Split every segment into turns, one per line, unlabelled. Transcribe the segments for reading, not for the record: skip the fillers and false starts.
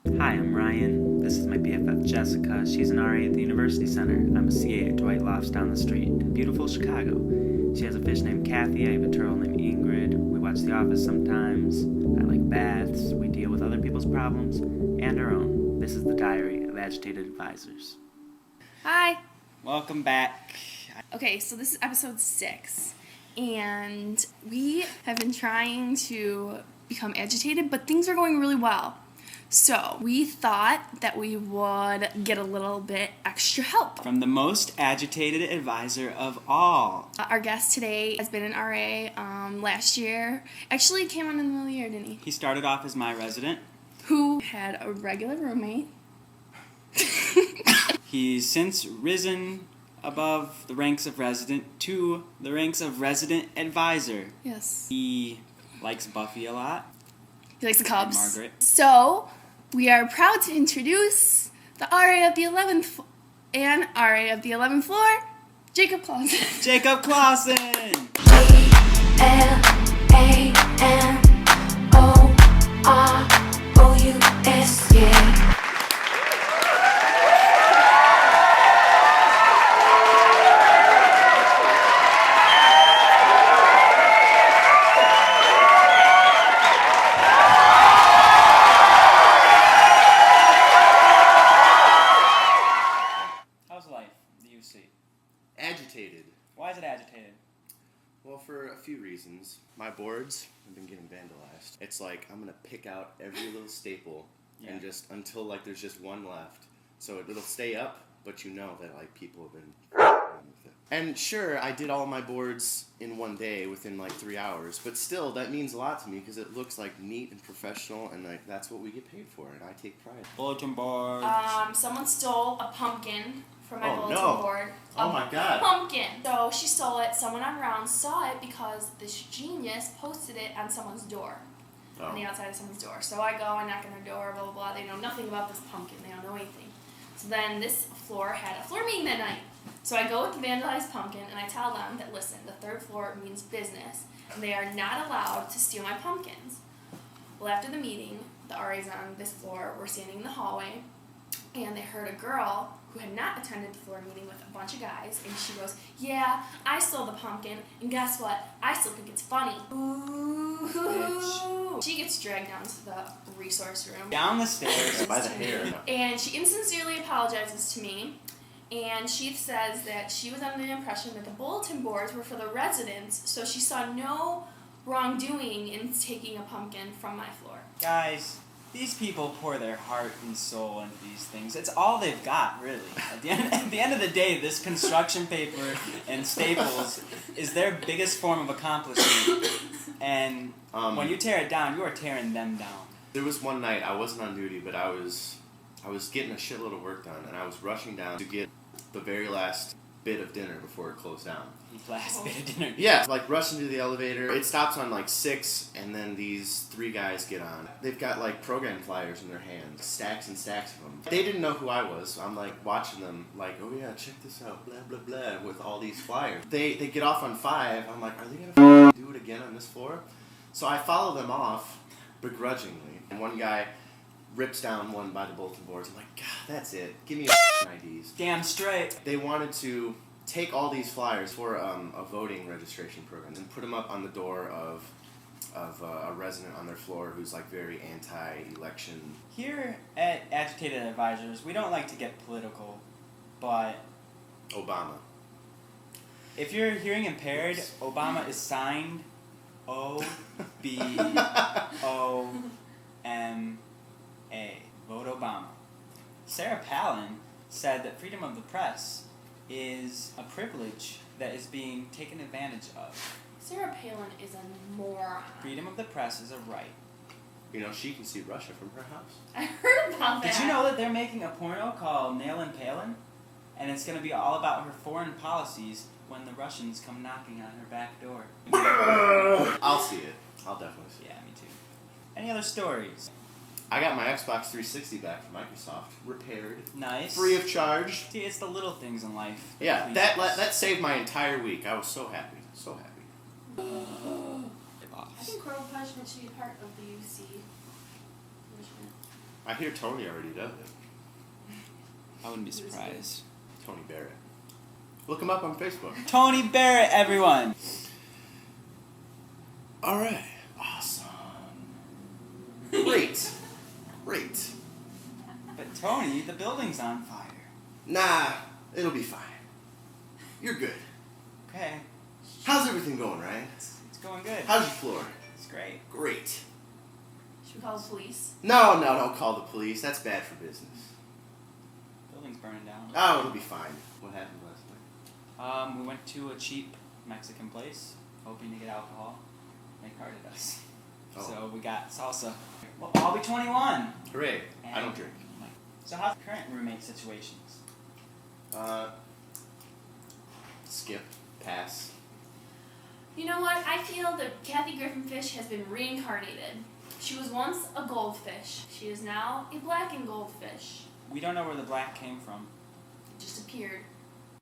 Hi, I'm Ryan. This is my BFF Jessica. She's an RA at the University Center. I'm a CA at Dwight Lofts down the street in beautiful Chicago. She has a fish named Kathy. I have a turtle named Ingrid. We watch The Office sometimes. I like baths. We deal with other people's problems and our own. This is the Diary of Agitated Advisors.
Hi.
Welcome back.
Okay, so this is episode 6, and we have been trying to become agitated, but things are going really well. So we thought that we would get a little bit extra help
From the most agitated advisor of all.
Our guest today has been an RA last year. Actually, came on in the middle of the year, didn't he?
He started off as my resident.
Who had a regular roommate.
He's since risen above the ranks of resident to the ranks of resident advisor.
Yes.
He likes Buffy a lot.
He likes the Cubs.
Margaret.
So we are proud to introduce the RA of the 11th and RA of the 11th floor, Jacob Clausen.
Jacob Clausen!
G-L-A-N-O-R-O-U-S, yeah.
How's life, the UC?
Agitated.
Why is it agitated?
Well, for a few reasons. My boards have been getting vandalized. It's like I'm gonna pick out every little staple and just until like there's just one left. So it'll stay up, but you know that like people have been with it. And sure, I did all my boards in one day within like 3 hours, but still that means a lot to me because it looks like neat and professional, and like that's what we get paid for, and I take pride.
Bulletin boards.
Someone stole a pumpkin from my
Oh,
bulletin
no.
board.
Oh my God.
Pumpkin. So she stole it. Someone on Round saw it because this genius posted it on someone's door. On the outside of someone's door. So I go, I knock on their door, blah, blah, blah. They know nothing about this pumpkin. They don't know anything. So then this floor had a floor meeting that night. So I go with the vandalized pumpkin and I tell them that, listen, the third floor means business. And they are not allowed to steal my pumpkins. Well, after the meeting, the RAs on this floor were standing in the hallway and they heard a girl who had not attended the floor meeting with a bunch of guys, and she goes, yeah, I stole the pumpkin, and guess what? I still think it's funny. Ooh.
Bitch.
She gets dragged down to the resource room.
Down the stairs.
By the hair.
And she insincerely apologizes to me, and she says that she was under the impression that the bulletin boards were for the residents, so she saw no wrongdoing in taking a pumpkin from my floor.
Guys, these people pour their heart and soul into these things. It's all they've got, really. At the end of the day, this construction paper and staples is their biggest form of accomplishment. And when you tear it down, you are tearing them down.
There was one night I wasn't on duty, but I was getting a shitload of work done, and I was rushing down to get the very last bit of dinner before it closed down.
Last bit of dinner.
Yeah, like rushing to the elevator. It stops on like 6, and then these 3 guys get on. They've got like program flyers in their hands, stacks and stacks of them. They didn't know who I was. I'm like watching them, like, oh yeah, check this out, blah blah blah, with all these flyers. They get off on 5. I'm like, are they gonna do it again on this floor? So I follow them off begrudgingly, and one guy rips down one by the bulletin boards. I'm like, God, that's it. Give me IDs.
Damn straight.
They wanted to take all these flyers for a voting registration program and put them up on the door of a resident on their floor who's like very anti-election.
Here at Agitated Advisors, we don't like to get political, but
Obama.
if you're hearing impaired, Obama is signed OBOMA. Vote Obama. Sarah Palin said that freedom of the press is a privilege that is being taken advantage of.
Sarah Palin is a moron.
Freedom of the press is a right.
You know, she can see Russia from her house.
I heard about that.
Did you know that they're making a porno called Nailin' Palin? And it's going to be all about her foreign policies when the Russians come knocking on her back door.
I'll see it. I'll definitely see it.
Yeah, me too. Any other stories?
I got my Xbox 360 back from Microsoft, repaired,
Nice.
free of charge.
See, it's the little things in life.
Yeah,
Please.
that saved my entire week. I was so happy, so happy.
I think corporal punishment should be part of the UC punishment.
I hear Tony already does it.
I wouldn't be surprised.
Tony Barrett. Look him up on Facebook.
Tony Barrett, everyone.
All right. Awesome. Great.
But Tony, the building's on fire.
Nah, it'll be fine. You're good.
Okay,
How's everything going, Ryan?
it's going good.
How's your floor?
It's great.
Great.
Should we call the police?
No, don't call the police. That's bad for business.
Building's burning down.
Oh, it'll be fine. What happened last night?
We went to a cheap Mexican place, hoping to get alcohol. They carded us.
Oh.
So we got salsa. Well, I'll be 21.
Hooray. I don't
And-
drink.
So how's the current roommate situations?
Skip. Pass.
You know what? I feel that Kathy Griffinfish has been reincarnated. She was once a goldfish. She is now a blackened goldfish.
We don't know where the black came from.
It just appeared.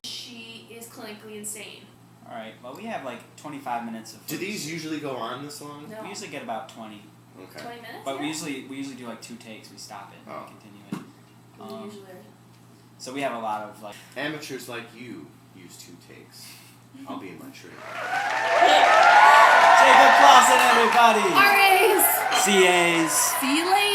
She is clinically insane.
All right. Well, we have like 25 minutes of.
Do these usually go on this long?
No.
We usually get about 20,
Okay.
20 minutes?
but
yeah.
we usually do like 2 takes. We stop it and
Oh.
continue it.
We usually are.
So we have a lot of like.
Amateurs like you use 2 takes. I'll be in my tree.
Jacob Clausen, everybody.
RAs!
CAs.
See you later!